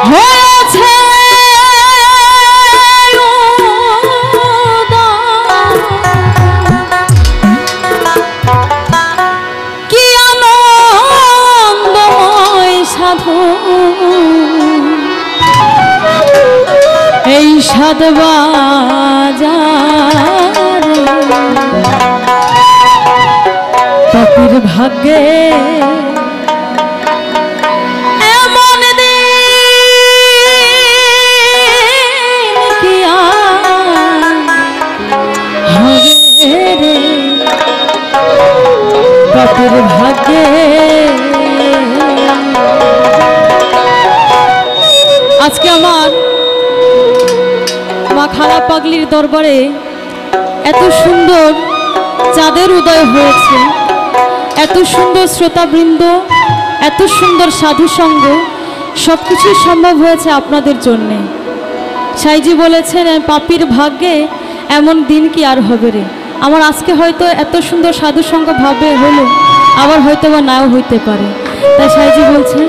হয়েছে কি আনন্দময় সাধু এই সাদ বাজার পাপীর ভাগ্যে এমন দিন কি হবে রে পাপীর ভাগ্যে। আজকে আমার মা খালা পাগলির দরবারে এত সুন্দর চাঁদের উদয় হয়েছে, এত সুন্দর শ্রোতাবৃন্দ, এত সুন্দর সাধু সঙ্গ, সব কিছুই সম্ভব হয়েছে আপনাদের জন্যে। সাইজি বলেছেন পাপীর ভাগ্যে এমন দিন কি আর হবে রে। আমার আজকে হয়তো এত সুন্দর সাধু সঙ্গ ভাবে হলো, আবার হয়তো বা নাও হইতে পারে। তাই সাইজি বলছে